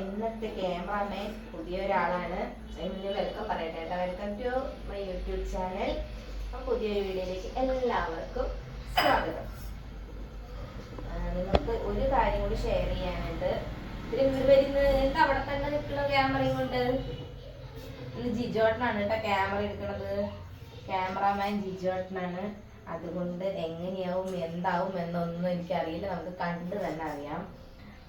ഇന്നത്തെ ക്യാമറാമാൻ പുതിയ ഒരാളാണ്. വെൽക്കം പറയട്ടെ കേട്ടോ. Welcome to my YouTube channel. പുതിയൊരു വീഡിയോയിലേക്ക് എല്ലാവർക്കും സ്വാഗതം. നിങ്ങൾക്ക് ഒരു കാര്യം കൂടി ഷെയർ ചെയ്യാനുണ്ട്. വരുന്നത് അവിടെ തന്നെ നിൽക്കുന്ന ക്യാമറയും കൊണ്ട് ഇന്ന് ജിജോട്ടനാണ് കേട്ടോ ക്യാമറ എടുക്കുന്നത്. ക്യാമറാമാൻ ജിജോട്ടനാണ്. അതുകൊണ്ട് എങ്ങനെയാവും എന്താവും എന്നൊന്നും എനിക്കറിയില്ല. നമുക്ക് കണ്ട് തന്നെ അറിയാം.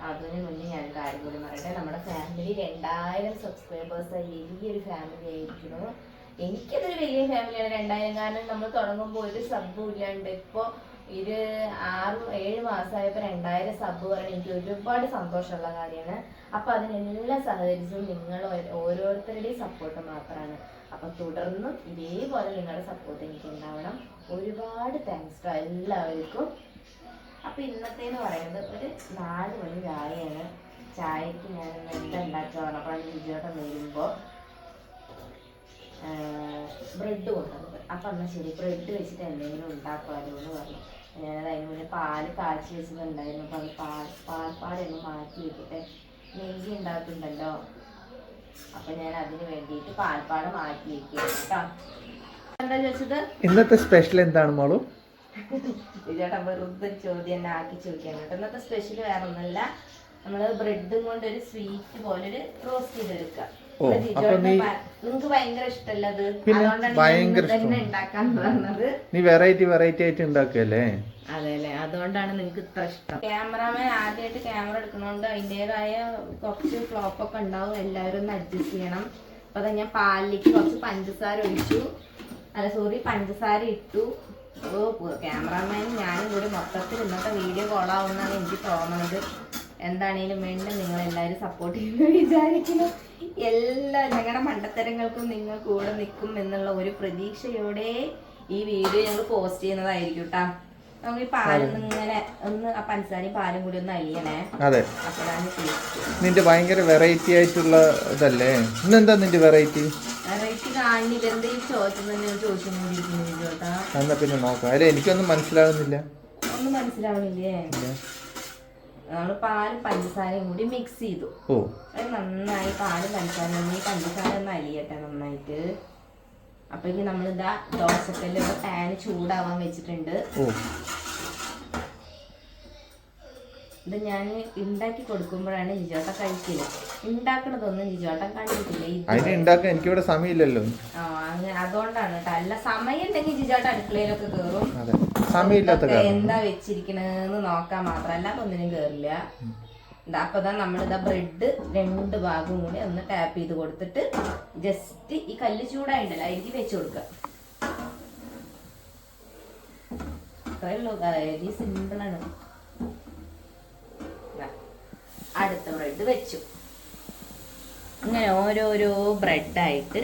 അതിന് മുന്നേ ഞാൻ കാര്യം കൂടി പറയട്ടെ. നമ്മുടെ ഫാമിലി 2000 സബ്സ്ക്രൈബേഴ്സായി വലിയൊരു ഫാമിലി ആയിരിക്കുന്നു. എനിക്കതൊരു വലിയ ഫാമിലിയാണ് 2000. കാരണം നമ്മൾ തുടങ്ങുമ്പോൾ ഒരു സബ്ബും ഇല്ലാണ്ട് ഇപ്പോൾ ഒരു 6-7 മാസമായപ്പോൾ 2000 സബ്ബ് പറയാൻ എനിക്ക് ഒരുപാട് സന്തോഷമുള്ള കാര്യമാണ്. അപ്പം അതിനെല്ലാം സഹകരിച്ചും നിങ്ങൾ ഓരോരുത്തരുടെയും സപ്പോർട്ട് മാത്രമാണ്. അപ്പം തുടർന്നും ഇതേപോലെ നിങ്ങളുടെ സപ്പോർട്ട് എനിക്ക് ഉണ്ടാവണം. ഒരുപാട് താങ്ക്സ് എല്ലാവർക്കും. അപ്പം ഇന്നത്തേന്ന് പറയുന്നത് ഒരു 4 മണി ചായയാണ്. ചായക്ക് ഞാൻ എന്താ ഉണ്ടാക്കുക പറഞ്ഞപ്പോൾ രുചിയോട്ടം വരുമ്പോൾ ബ്രെഡ് കൊണ്ടുവന്നത്. അപ്പം എന്നാൽ ശരി ബ്രെഡ് വെച്ചിട്ട് എന്തെങ്കിലും ഉണ്ടാക്കുമല്ലോ എന്ന് പറഞ്ഞു. ഞാനത് അതിന് മുന്നേ പാല് കാച്ചി വെച്ചിട്ടുണ്ടായിരുന്നു. അപ്പം അത് പാൽപ്പാടൊന്ന് മാറ്റി വെക്കട്ടെ. നെയ്യ് ഉണ്ടാക്കുന്നുണ്ടല്ലോ. അപ്പം ഞാൻ അതിന് വേണ്ടിയിട്ട് പാൽപ്പാട് മാറ്റി വെക്കുക കേട്ടോ. എന്താ ചോദിച്ചത്? ഇന്നത്തെ സ്പെഷ്യൽ എന്താണ് മോളു? ചേട്ടാ വെറുതെ ചോദ്യം തന്നെ ആക്കി ചോദിക്കാൻ കേട്ടോ. ഇന്നത്തെ സ്പെഷ്യൽ വേറെ ഒന്നുമല്ല. നമ്മള് ബ്രെഡും കൊണ്ട് ഒരു സ്വീറ്റ് പോലെ ഒരു റോസ്റ്റ് ചെയ്തെടുക്കുക. നിങ്ങക്ക് ഭയങ്കര ഇഷ്ടമല്ലത്, അതുകൊണ്ടാണ് തന്നെ ഉണ്ടാക്കാൻ പറഞ്ഞത്. നീ വെറൈറ്റി ആയിട്ട് ഉണ്ടാക്കല്ലേ? അതെ അല്ലേ, അതുകൊണ്ടാണ് നിങ്ങക്ക് ഇത്ര ഇഷ്ടം. ക്യാമറാമാൻ ആദ്യമായിട്ട് ക്യാമറ എടുക്കണോണ്ട് അതിൻ്റെതായ കുറച്ച് ഫ്ലോപ്പ് ഒക്കെ ഉണ്ടാവും. എല്ലാവരും ഒന്ന് അഡ്ജസ്റ്റ് ചെയ്യണം. അപ്പൊ അത് ഞാൻ പാലിലേക്ക് കുറച്ച് പഞ്ചസാര ഒഴിച്ചു. പഞ്ചസാര ഇട്ടു. ക്യാമറാമാനും ഞാനും കൂടി മൊത്തത്തിൽ ഇന്നത്തെ വീഡിയോ കോളാവുന്നാണ് എനിക്ക് തോന്നുന്നത്. എന്താണേലും വേണ്ട നിങ്ങളെല്ലാവരും സപ്പോർട്ട് ചെയ്യുമെന്ന് വിചാരിക്കുന്നു. എല്ലാ ഞങ്ങളുടെ മണ്ടത്തരങ്ങൾക്കും നിങ്ങൾ കൂടെ നിൽക്കും എന്നുള്ള ഒരു പ്രതീക്ഷയോടെ ഈ വീഡിയോ ഞങ്ങൾ പോസ്റ്റ് ചെയ്യുന്നതായിരിക്കും കേട്ടോ. നമുക്ക് ഈ പാലും ഇങ്ങനെ ഒന്ന് ആ പഞ്ചസാരയും പാലും കൂടി ഒന്ന് അലിയണേ. അപ്പോഴാണ് നിന്റെ ഭയങ്കര വെറൈറ്റി ആയിട്ടുള്ള ഇതല്ലേ. ഇന്നെന്താ നിന്റെ വെറൈറ്റി കാണില്ല? എന്തെങ്കിലും ചോദിച്ചോണ്ടിരിക്കുന്നു ചേട്ടാ. എന്നാ പിന്നെ നോക്കാം. അല്ലെ എനിക്കൊന്നും മനസ്സിലാവുന്നില്ല. ഒന്നും മനസ്സിലാവുന്നില്ലേ? നമ്മള് പാലും പഞ്ചസാരയും കൂടി മിക്സ് ചെയ്തു. അത് നന്നായി പാലും പഞ്ചസാരയും ഈ പഞ്ചസാര ഒന്ന് അലിയട്ടെ നന്നായിട്ട്. അപ്പോഴേക്ക് നമ്മളിതാ ദോശക്കല്ല് പാന് ചൂടാവാൻ വെച്ചിട്ടുണ്ട്. ഇത് ഞാൻ ഉണ്ടാക്കി കൊടുക്കുമ്പോഴാണ് ജിജോട്ട കഴിക്കില്ല. ഉണ്ടാക്കണതൊന്നും ജിജോട്ടൻ കണ്ടിട്ടില്ല. എനിക്കിവിടെ സമയമില്ലല്ലോ. അതുകൊണ്ടാണ് കേട്ടോ. അല്ല സമയം ഉണ്ടെങ്കിൽ ജിജോട്ട അടുക്കളയിലൊക്കെ കേറും. എന്താ വെച്ചിരിക്കണെന്ന് നോക്കാൻ മാത്രം, അല്ലാതെ ഒന്നിനും കേറില്ല. അപ്പൊ നമ്മളിതാ ബ്രെഡ് 2 ഭാഗവും കൂടി ഒന്ന് ടാപ്പ് ചെയ്ത് കൊടുത്തിട്ട് ജസ്റ്റ് ഈ കല്ല് ചൂടായിണ്ടല്ലോ അതിലേക്ക് വെച്ച് കൊടുക്കുക. അത്രയുള്ളൂ, വളരെ സിമ്പിളാണ്. അടുത്ത ബ്രെഡ് വെച്ചു. ഇങ്ങനെ ഓരോരോ ബ്രെഡായിട്ട്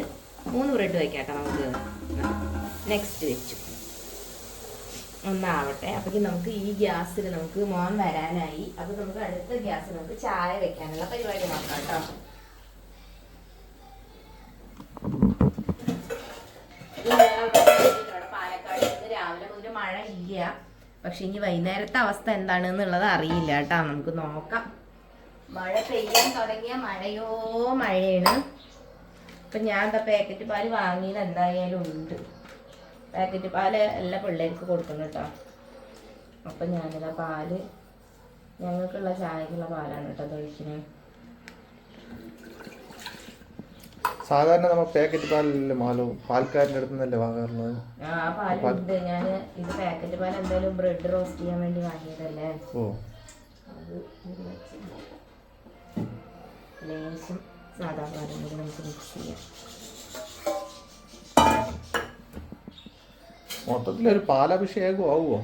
3 ബ്രെഡ് വയ്ക്കാട്ടോ നമുക്ക്. നെക്സ്റ്റ് വെച്ചു ഒന്നാവട്ടെ. അപ്പോഴേക്കും നമുക്ക് ഈ ഗ്യാസിൽ നമുക്ക് മോൻ വരാനായി. അപ്പോൾ നമുക്ക് അടുത്ത ഗ്യാസിൽ നമുക്ക് ചായ വെക്കാനുള്ള പരിപാടി നോക്കാം കേട്ടോ. പാലക്കാട് ഇന്ന് രാവിലെ മുതൽ മഴ ഇല്ല. പക്ഷെ ഇനി വൈകുന്നേരത്തെ അവസ്ഥ എന്താണെന്നുള്ളത് അറിയില്ല കേട്ടോ. നമുക്ക് നോക്കാം. മഴ പെയ്യാൻ തുടങ്ങിയ മഴയോ മഴയാണ്. അപ്പം ഞാൻ എന്താ പാക്കറ്റ് പാല് വാങ്ങിയത് എന്തായാലും ഉണ്ട്. പാക്കറ്റ് പാല് എല്ലാ പിള്ളേർക്ക് കൊടുക്കുന്നു കേട്ടോ. അപ്പം ഞാനിതാ പാല് ഞങ്ങൾക്കുള്ള ചായക്കുള്ള പാലാണ് കേട്ടോ ഒഴിക്കുന്നത്. സാധാരണ നമ്മൾ പാക്കറ്റ് പാലല്ലേ മാലോ പാൽക്കാരൻ്റെ അടുത്ത് നിന്നല്ലേ വാങ്ങാറുള്ളത്? ആ പാലുണ്ട്. ഞാൻ ഇത് പാക്കറ്റ് പാൽ എന്തായാലും ബ്രെഡ് റോസ്റ്റ് ചെയ്യാൻ വേണ്ടി വാങ്ങിയതല്ലേ. അത് ലേശം സാധാ പാലും കൂടി നമുക്ക് മിക്സ് ചെയ്യാം. മൊത്തത്തിലൊരു പാലഭിഷേകം ആവുമോ?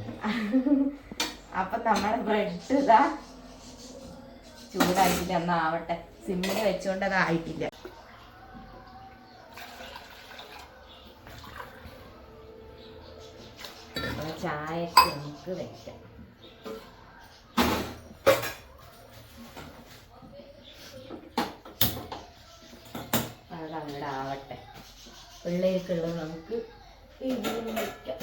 അപ്പൊ നമ്മുടെ ബ്രെഡ് ഇതാ ചൂടായിട്ടില്ല. ഒന്നാവട്ടെ. സിമ്മിൽ വെച്ചോണ്ട് അതായിട്ടില്ല. ചായക്ക് നമുക്ക് വെക്കാം. അതങ്ങോട്ട് ആവട്ടെ. പിള്ളേർക്കുള്ളത് നമുക്ക് ഇങ്ങനെ വെക്കാം.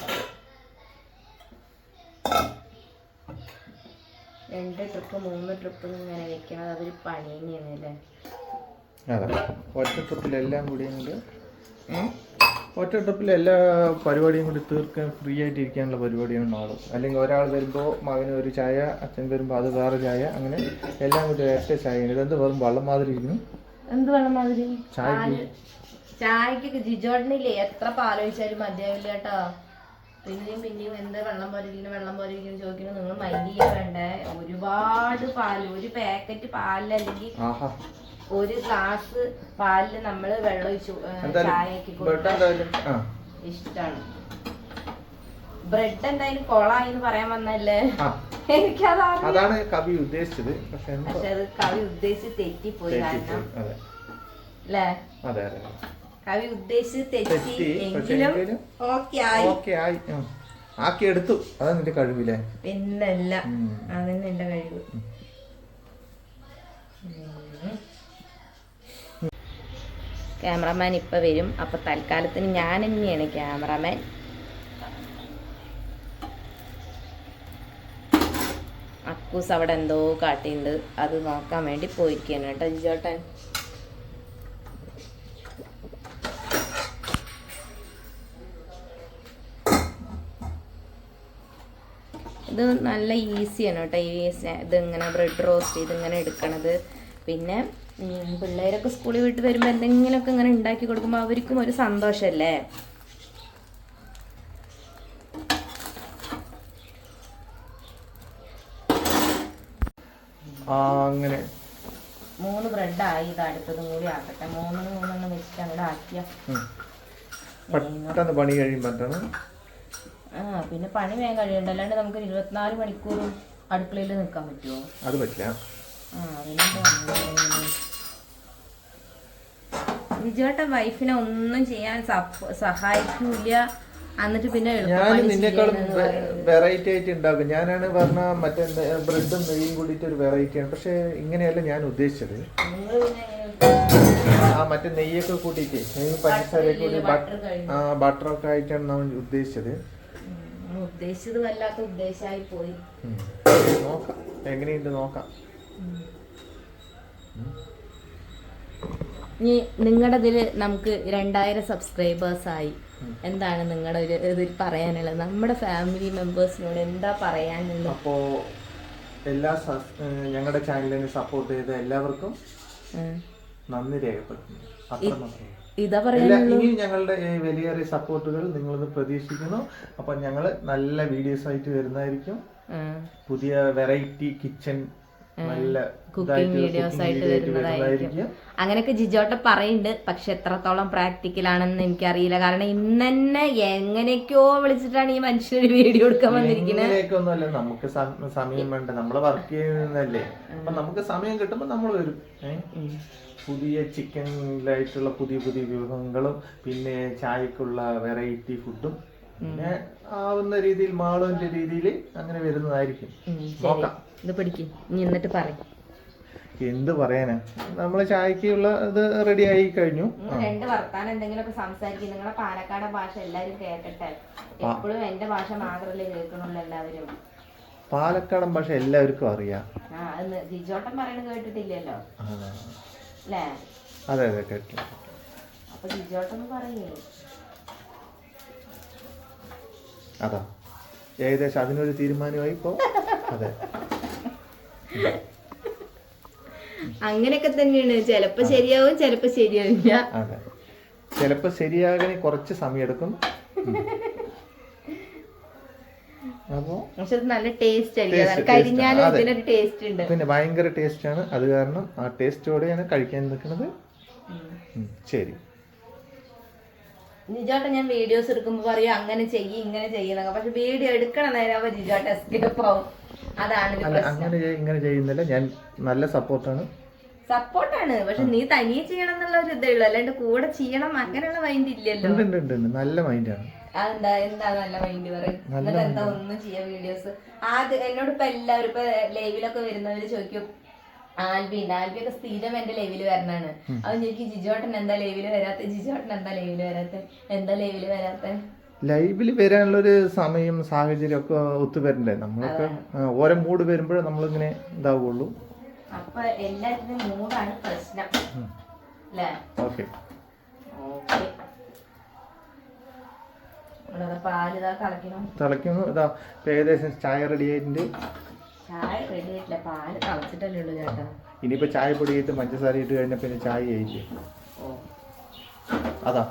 2 ട്രിപ്പ് 3 ട്രിപ്പ് ഇങ്ങനെ വെക്കണത് അതൊരു പണി തന്നെയാണ് അല്ലേ? അതെ, ഒറ്റ ട്രിപ്പിലെല്ലാം കൂടി അങ്ങോട്ട് ഒറ്റ ട്രിപ്പിൽ എല്ലാ പരിപാടിയും കൂടി തീർക്കാൻ ഫ്രീ ആയിട്ട് ഇരിക്കാനുള്ള പരിപാടിയാണ് നാളെ. അല്ലെങ്കിൽ ഒരാൾ വരുമ്പോൾ മകന് ഒരു ചായ, അച്ഛൻ വരുമ്പോൾ അത് വേറെ ചായ, അങ്ങനെ എല്ലാം കൂടി ഒറ്റ ചായ. ഇതെന്ത് വെറും വെള്ളം മാതിരി ഇരിക്കുന്നു. എന്ത് വെള്ളം മാതിരി? ചായക്ക് ജിജോട്ടനില്ലേ എത്ര പാലൊഴിച്ചാലും മതിയാവില്ല കേട്ടോ. പിന്നെയും എന്താ വെള്ളം പോലെ ഇരിക്കുന്നു ചോദിക്കുന്നു. നിങ്ങൾ മൈൻഡ് ചെയ്യാൻ വേണ്ടേ? ഒരുപാട് പാല്, ഒരു പാക്കറ്റ് പാലിൽ അല്ലെങ്കിൽ ഒരു ഗ്ലാസ് പാലില് നമ്മള് വെള്ളം ഒഴിച്ചു ചായക്ക് ഇഷ്ടാണ്. ബ്രെഡ് എന്തായാലും കൊളായിന്ന് പറയാൻ വന്നല്ലേ? അതാണ് കവി ഉദ്ദേശിച്ചത്. പക്ഷെ അത് കവി ഉദ്ദേശിച്ച് തെറ്റിപ്പോയി. കാരണം അല്ലേ, കവി ഉദ്ദേശിച്ച് തെറ്റി എങ്കിലും ആക്കി എടുത്തു. അതാ നിന്റെ കഴിവില്ലേ? പിന്നല്ല, അതന്നെ എന്റെ കഴിവ്. ക്യാമറമാൻ ഇപ്പം വരും. അപ്പം തൽക്കാലത്തിന് ഞാൻ തന്നെയാണ് ക്യാമറമാൻ. അക്കൂസ് അവിടെ എന്തോ കാട്ടിയുണ്ട്, അത് നോക്കാൻ വേണ്ടി പോയിരിക്കുകയാണ് കേട്ടോ ജിജോട്ടൻ. ഇത് നല്ല ഈസിയാണ് കേട്ടോ ഇതിങ്ങനെ ബ്രെഡ് റോസ്റ്റ് ഇതിങ്ങനെ എടുക്കണത്. പിന്നെ പിള്ളേരൊക്കെ സ്കൂളിൽ വിട്ട് വരുമ്പോൾ എന്തെങ്കിലുമൊക്കെ ഇങ്ങനെ ഉണ്ടാക്കി കൊടുക്കുമ്പോൾ അവർക്കും ഒരു സന്തോഷമല്ലേ? അങ്ങനെ 3 ബ്രെഡായി. ഇത് അടുത്തതും കൂടി ആക്കട്ടെ. 3 വെച്ചിട്ട് അങ്ങോട്ട് ആക്കിയ പണി കഴിയും പറ്റണം. പിന്നെ പണി വേഗം കഴിയണ്ട. അല്ലാണ്ട് നമുക്ക് 24 മണിക്കൂറും അടുക്കളയിൽ നിൽക്കാൻ പറ്റുമോ? അത് പറ്റില്ല. വിജയോട്ട വൈഫിനെ ഒന്നും ചെയ്യാൻ സഹായിക്കൂല. എന്നിട്ട് പിന്നെ ഞാൻ നിന്നെക്കാളും വെറൈറ്റി ആയിട്ട് ഉണ്ടാക്കും. ഞാനാണ് പറഞ്ഞ മറ്റേ ബ്രെഡും നെയ്യും കൂടിയിട്ട് ഒരു വെറൈറ്റിയാണ്. പക്ഷെ ഇങ്ങനെയല്ല ഞാൻ ഉദ്ദേശിച്ചത്. മറ്റേ നെയ്യൊക്കെ കൂട്ടിയിട്ട് നെയ്യും പഞ്ചസാരയൊക്കെ കൂടി ബട്ടറൊക്കെ ആയിട്ടാണ് നമ്മൾ ഉദ്ദേശിച്ചത്. ഉദ്ദേശിച്ചത് വല്ലാത്ത ഉദ്ദേശമായി പോയി. നോക്കാം എങ്ങനെയുണ്ട് നോക്കാം. ഇനി നിങ്ങളുടെ ഇതിൽ നമുക്ക് 2000 സബ്സ്ക്രൈബേഴ്സ് ആയി. എന്താണ് നിങ്ങളുടെ ഒരു ഇതിൽ പറയാനുള്ളത്? നമ്മുടെ ഫാമിലി മെമ്പേഴ്സിനോട് എന്താ പറയാനുള്ളത്? അപ്പോൾ എല്ലാ ഞങ്ങളുടെ ചാനലിനെ സപ്പോർട്ട് ചെയ്ത എല്ലാവർക്കും നന്ദി രേഖപ്പെടുത്തുന്നു. അത്രമാത്രം. ഇതാ പറയാനുള്ളൂ. ഇനി ഞങ്ങളുടെ വലിയേറിയ സപ്പോർട്ടുകൾ നിങ്ങളിന്ന് പ്രതീക്ഷിക്കുന്നു. അപ്പൊ ഞങ്ങള് നല്ല വീഡിയോസ് ആയിട്ട് വരുന്നതായിരിക്കും. പുതിയ വെറൈറ്റി കിച്ചൺ നല്ല കുക്കിംഗ് വീഡിയോസ് ആയിട്ട് വരുന്നതായിരിക്കും. അങ്ങനെയൊക്കെ ജിജോട്ട പറയുന്നുണ്ട്. പക്ഷെ എത്രത്തോളം പ്രാക്ടിക്കൽ ആണെന്ന് എനിക്കറിയില്ല. കാരണം ഇന്ന് തന്നെ എങ്ങനെയൊക്കെയോ വിളിച്ചിട്ടാണ് ഈ മനുഷ്യര് വീഡിയോ എടുക്കാൻ വന്നിരിക്കുന്നത്. ഒന്നുമല്ല, നമുക്ക് സമയം വേണ്ട. നമ്മള് വർക്ക് ചെയ്യുന്നതല്ലേ, അപ്പൊ നമുക്ക് സമയം കിട്ടുമ്പോ നമ്മൾ വരും. പുതിയ ചിക്കനിലായിട്ടുള്ള പുതിയ വിഭവങ്ങളും പിന്നെ ചായക്കുള്ള വെറൈറ്റി ഫുഡും പിന്നെ ആവുന്ന രീതിയിൽ മാളുവിന്റെ രീതിയിൽ അങ്ങനെ വരുന്നതായിരിക്കും. നോക്കാം. ഇത് പിടിക്കും ഇനി എന്നിട്ട് പറയും. എന്ത് പറയാനാ, നമ്മള് ചായക്കുള്ള ഇത് റെഡി ആയി കഴിഞ്ഞു. 2 വർത്താനം എന്തെങ്കിലുമൊക്കെ സംസാരിക്കും. നിങ്ങളെ പാലക്കാട് ഭാഷ എല്ലാരും കേൾക്കട്ടെ. എപ്പോഴും എന്റെ ഭാഷ മാത്രമല്ലേ കേൾക്കണുള്ളൂ എല്ലാവരും. പാലക്കാടൻ ഭാഷ എല്ലാവർക്കും അറിയാം. ജിജോട്ടൻ പറയണത് കേട്ടിട്ടില്ലല്ലോ അല്ലേ? അതെ കേട്ടു. അപ്പൊ ജിജോട്ടൻ പറയേ. അതാ ഏകദേശം അതിനൊരു തീരുമാനമായി ഇപ്പോ. അതെ, അങ്ങനെയൊക്കെ തന്നെയാണ്. ചിലപ്പോ ശരിയാവും, ചിലപ്പോ ശരിയാവില്ല. അതെ, ചിലപ്പോ ശരിയാകാൻ കുറച്ച് സമയം എടുക്കും. പക്ഷെ നല്ല ടേസ്റ്റ് ആയിരിക്കും. കരിഞ്ഞാലും ഇതിനൊരു ടേസ്റ്റ് ഉണ്ട്. പിന്നെ ഭയങ്കര ടേസ്റ്റ് ആണ്. അത് കാരണം ആ ടേസ്റ്റോടെയാണ് കഴിക്കാൻ നിൽക്കുന്നത്. ശരി ജിജോട്ട ഞാൻ വീഡിയോസ് എടുക്കുമ്പോ പറയും അങ്ങനെ ചെയ്യും ഇങ്ങനെ ചെയ്യുന്ന. പക്ഷെ വീഡിയോ എടുക്കണ നേരം ജിജോട്ട എസ്കേപ്പ് ആവും. അതാണ് അങ്ങനെ ഇങ്ങനെ ചെയ്യുന്നില്ല. ഞാൻ നല്ല സപ്പോർട്ടാണ്. പക്ഷെ നീ തനിയെ ചെയ്യണം എന്നുള്ള ഒരു ഇതേ ഉള്ളൂ. അല്ലാണ്ട് കൂടെ ചെയ്യണം അങ്ങനെയുള്ള മൈൻഡ് ഇല്ലല്ലോ. നല്ല മൈൻഡാണ്. അതെന്താ എന്താ നല്ല മൈൻഡ് പറയും. എന്നിട്ട് എന്താ ഒന്നും ചെയ്യാൻ വീഡിയോസ്. എന്നോട് ഇപ്പൊ എല്ലാവരും ഇപ്പൊ ലൈവിലൊക്കെ വരുന്നവര് ചോദിക്കും ആൽബിയൊക്കെ സ്ഥിരം എന്റെ ലൈവില് വരണാണ്. അവൻ ചോദിക്കും ജിജോട്ടൻ എന്താ ലൈവില് വരാത്ത, ജിജോട്ടൻ എന്താ ലൈവില് വരാത്ത, എന്താ ലൈവില് വരാത്ത. ലൈവിൽ വരാനുള്ളൊരു സമയം സാഹചര്യം ഒക്കെ ഒത്തുവരണ്ടേ നമ്മളൊക്കെ ഓരോ മൂഡ് വരുമ്പോഴേ നമ്മളിങ്ങനെ ഇതാവുള്ളൂ. അപ്പൊ എല്ലാത്തിനും മൂടാണ് പ്രശ്നം അല്ലേ? ഓക്കെ പാലിതാ തിളക്കണം. തിളയ്ക്കുന്നു. ഇതാ ഏകദേശം ചായ റെഡി ആയിട്ടുണ്ട്. ചായ റെഡി ആയിട്ടില്ല, പാല് തിളച്ചിട്ടല്ലേ ഉള്ളൂ ചേട്ടാ. ഇനിയിപ്പോ ചായ പൊടി ഇട്ട് പഞ്ചസാര ഇട്ട് കഴിഞ്ഞാൽ പിന്നെ ചായ ആയില്ലേ. അതാ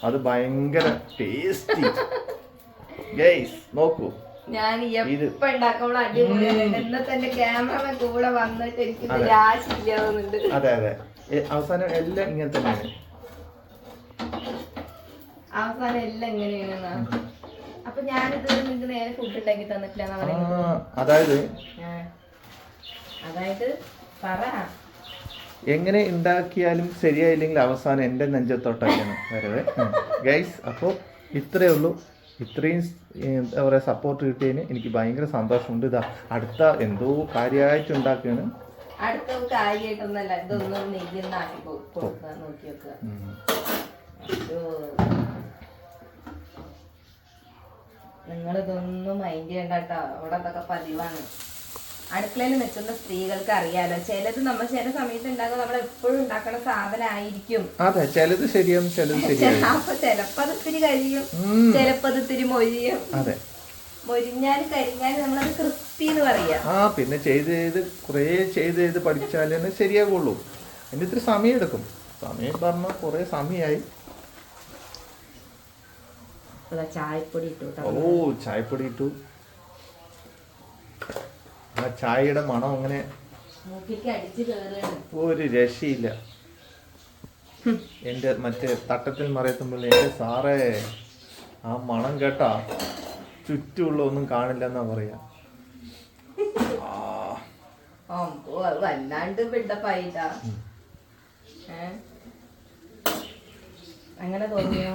അത് ഭയങ്കര ടേസ്റ്റി. ഗൈസ് നോക്കൂ, ഞാൻ എപ്പോ ഉണ്ടാക്കുമ്പോൾ അടിപൊളിയായിട്ട് ഇന്നത്തെ എന്റെ ക്യാമറ കൂടെ വന്നിട്ട് എനിക്ക് നിരാശയില്ലാവുന്നുണ്ട്. അതെ അതെ, അവസാനം എല്ലാം ഇങ്ങനെ തന്നെയാണ്. അവസാനം എല്ലാം എങ്ങനെയാണ്. അപ്പൊ ഞാനിത് നിങ്ങൾക്ക് നേരെ ഫുഡ് ഉണ്ടാക്കി തന്നിട്ടില്ല. അതായത് പറ, എങ്ങനെ ഉണ്ടാക്കിയാലും ശരിയായില്ലെങ്കിൽ അവസാനം എൻ്റെ നെഞ്ചത്തോട്ടൊക്കെയാണ് വരവേ. ഗൈസ് അപ്പോൾ ഇത്രയേ ഉള്ളൂ. ഇത്രയും എന്താ പറയുക സപ്പോർട്ട് കിട്ടിയതിന് എനിക്ക് ഭയങ്കര സന്തോഷമുണ്ട്. ഇതാ അടുത്ത എന്തോ കാര്യമായിട്ട് ഉണ്ടാക്കുകയാണ്. അടുത്ത കാര്യമായിട്ടൊന്നല്ല, ഇതൊന്നും നെയ്യുന്നാക്കി കൊടുക്കുക. നോക്കി വെക്കുക. നിങ്ങളിതൊന്നും മൈൻഡ് ചെയ്യണ്ട കേട്ടോ. അവിടെ അതൊക്കെ പതിവാണ്. അടുക്കളയിൽ നിൽക്കുന്ന സ്ത്രീകൾക്ക് അറിയാലോ, ചിലത് നമ്മൾ ചില സമയത്ത് ഉണ്ടാകും, നമ്മൾ എപ്പോഴും ഉണ്ടാക്കുന്ന സാധനമായിരിക്കും. അതെ, ചിലത് ശരിയാവും, ചിലത് ശരിയാവും. അപ്പൊ ചിലപ്പോ അത് ഇത്തിരി കഴിയും, ചിലപ്പോ അത് ഇത്തിരി മൊരിയും. അതെ, മൊരിഞ്ഞാലും കരിഞ്ഞാലും നമ്മളത് ക്രിസ്പി എന്ന് പറയാ. പിന്നെ കുറേ ചെയ്ത് പഠിച്ചാലേ ശരിയാകുള്ളൂ. അതിന് ഇത്തിരി സമയം എടുക്കും. സമയം പറഞ്ഞാൽ കുറേ സമയമായി. ചായപ്പൊടി ഇട്ടു. ചായപ്പൊടി ഇട്ടു. ആ ചായയുടെ മണം അങ്ങനെ ഒരു രക്ഷയില്ല. എൻ്റെ മറ്റേ തട്ടത്തിൽ മറയത്തുമ്പോൾ എൻ്റെ സാറേ ആ മണം കേട്ടാ ചുറ്റുമുള്ള ഒന്നും കാണില്ല എന്നാ പറയാ. വല്ലാണ്ട് ബിൽഡപ്പായിട്ടാ. അങ്ങനെ തോന്നിയോ?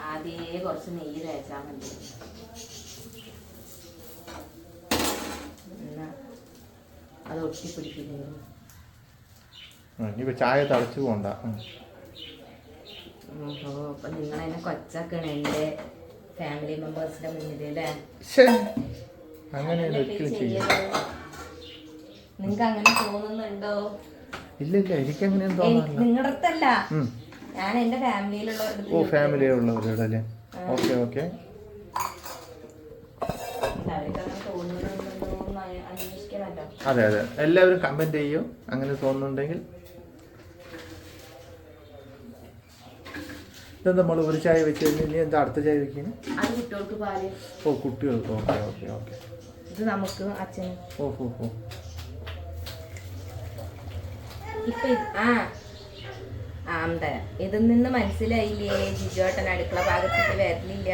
ആദ്യേ കുറച്ച് നെയ്യ് തേച്ചാൽ മതി. അത് ഒട്ടിപ്പിടിക്കില്ലേ? ഇനിയിപ്പോ ചായ തളച്ചു പോണ്ട. അപ്പൊ നിങ്ങളെന്നെ കൊച്ചാക്കണ എന്റെ ഫാമിലി മെമ്പേഴ്സിന്റെ മുന്നിൽ അല്ലേ? നിങ്ങക്ക് അങ്ങനെ തോന്നുന്നുണ്ടോ? ഇല്ല എനിക്കങ്ങനെ നിങ്ങളുടെ അടുത്തല്ല, ഞാൻ എന്റെ ഫാമിലിയിലുള്ളവരുടെ. ഫാമിലിയിലുള്ളവരുടെ. Okay okay. അതെ അതെ, എല്ലാവരും കമന്റ് ചെയ്യും അങ്ങനെ തോന്നുന്നുണ്ടെങ്കിൽ. ഇതെന്താ നമ്മൾ ഒരു ചായ വെച്ച് കഴിഞ്ഞാൽ എന്താ അടുത്ത ചായ വെക്കുന്നത്? കുട്ടികൾക്ക് പാല്. കുട്ടികൾക്ക്. Okay okay okay. ഇത് നമുക്ക് അച്ഛന്. ഇപ്പൊ ഇതിൽ നിന്ന് മനസ്സിലായില്ലേ ജിജോട്ടൻ അടുക്കള ഭാഗത്തേക്ക് വരലില്ല.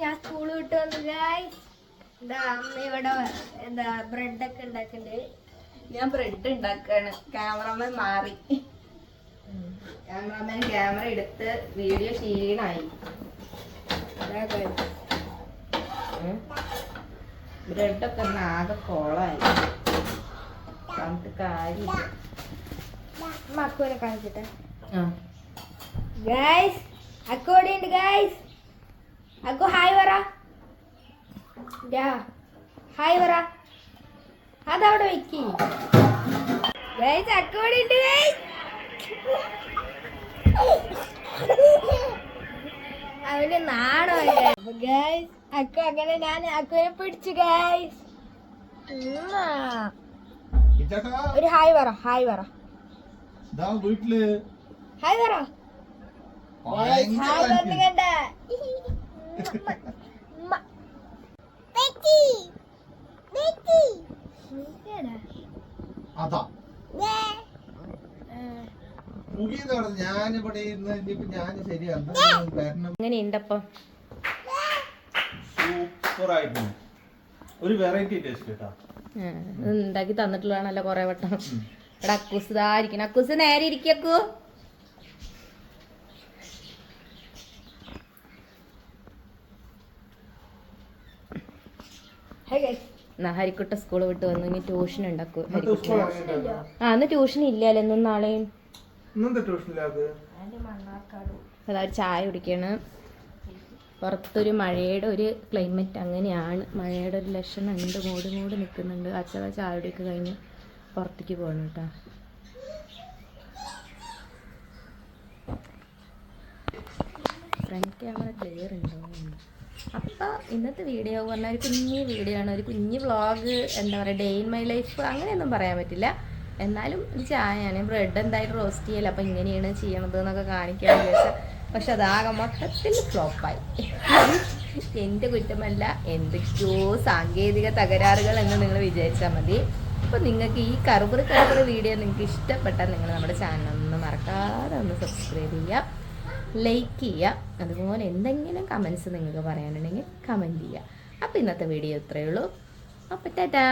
ഞാൻ സ്കൂൾ വിട്ട് വന്നു ഗായ്സ്. അമ്മ ഇവിടെ എന്താ ബ്രെഡൊക്കെ ഉണ്ടാക്കണ്ട്. ഞാൻ ബ്രെഡ് ഉണ്ടാക്കാണ്. ക്യാമറമാൻ മാറി. ക്യാമറമാൻ ക്യാമറ എടുത്ത് വീഡിയോ ക്ഷീണായി. ബ്രെഡൊക്കെ ആകെ കോളായി. കണ്ടിട്ട് കാര്യമില്ല. അക്കുവിനെ കാണിച്ചിട്ടെ ഗായ്സ്. അക്കോടിയുണ്ട് ഗായ്സ്. അക്കു ഹായ് പറ. ഹായ് പറ. അതവിടെ വെക്കി ഗായ്സ്. അക്കോടിയുണ്ട് ഗായ്സ്. അവന് നാണോ ഗായ്സ്. അക്കു അങ്ങനെ ഞാൻ അക്കുവിനെ പിടിച്ചു ഗായ്സ്. ഒരു ഹായ് പറ. ഹായ് പറ. ഹായ് പറ. ഹായ് പറഞ്ഞു കണ്ട. എങ്ങനെയുണ്ടപ്പം? സൂപ്പറായിട്ടുണ്ട്. ഒരു വെറൈറ്റി ടേസ്റ്റ് കേട്ടോ. ഉണ്ടാക്കി തന്നിട്ടുള്ളതാണല്ലോ കൊറേ വട്ടം. ഇവിടെ അക്കൂസ് ഇതായിരിക്കണം. അക്കൂസ് നേരെ ഇരിക്കൂ. ഹരിക്കുട്ട സ്കൂൾ വിട്ട് വന്നു ഇനി ട്യൂഷൻ ഉണ്ടാക്കും ഇന്നത്തെ സ്കൂൾ ആണെങ്കിലോ? അന്ന് ട്യൂഷൻ ഇല്ലല്ലോ ഇന്നും നാളെയും. ഇന്നെന്താ ട്യൂഷനില്ലാതെ? അതാ ചായ കുടിക്കാണ്. പുറത്തൊരു മഴയുടെ ഒരു ക്ലൈമറ്റ് അങ്ങനെയാണ്. മഴയുടെ ഒരു ലക്ഷണം ഉണ്ട്. മൂടി നിൽക്കുന്നുണ്ട്. അച്ഛൻ ചായ കുടിയൊക്കെ കഴിഞ്ഞ് പുറത്തേക്ക് പോകണം കേട്ടോ. ഫ്രണ്ട് ക്യാമറ ക്ലിയർ ഉണ്ടോ? അപ്പോൾ ഇന്നത്തെ വീഡിയോ പറഞ്ഞാൽ ഒരു കുഞ്ഞ് വീഡിയോ ആണ്, ഒരു കുഞ്ഞ് വ്ളോഗ്. എന്താ പറയുക, ഡേ ഇൻ മൈ ലൈഫ് അങ്ങനെയൊന്നും പറയാൻ പറ്റില്ല. എന്നാലും ഒരു ചായയാണ്. ബ്രെഡ് എന്തായാലും റോസ്റ്റ് ചെയ്യല, അപ്പോൾ ഇങ്ങനെയാണ് ചെയ്യണത് എന്നൊക്കെ കാണിക്കാൻ വിചാരിച്ചാൽ പക്ഷെ അതാകെ മൊത്തത്തിൽ ഫ്ലോപ്പായി. എൻ്റെ കുറ്റമല്ല, എന്തൊക്കെയോ സാങ്കേതിക തകരാറുകൾ എന്ന് നിങ്ങൾ വിചാരിച്ചാൽ മതി. അപ്പോൾ നിങ്ങൾക്ക് ഈ കറുപുറ് വീഡിയോ നിങ്ങൾക്ക് ഇഷ്ടപ്പെട്ടാൽ നിങ്ങൾ നമ്മുടെ ചാനൽ ഒന്ന് മറക്കാതെ ഒന്ന് സബ്സ്ക്രൈബ് ചെയ്യുക, ലൈക്ക് ചെയ്യുക. അതുപോലെ എന്തെങ്കിലും കമൻസ് നിങ്ങൾക്ക് പറയാനുണ്ടെങ്കിൽ കമൻറ്റ് ചെയ്യുക. അപ്പോൾ ഇന്നത്തെ വീഡിയോ ഇത്രയേ ഉള്ളൂ. അപ്പോൾ ടാറ്റാ.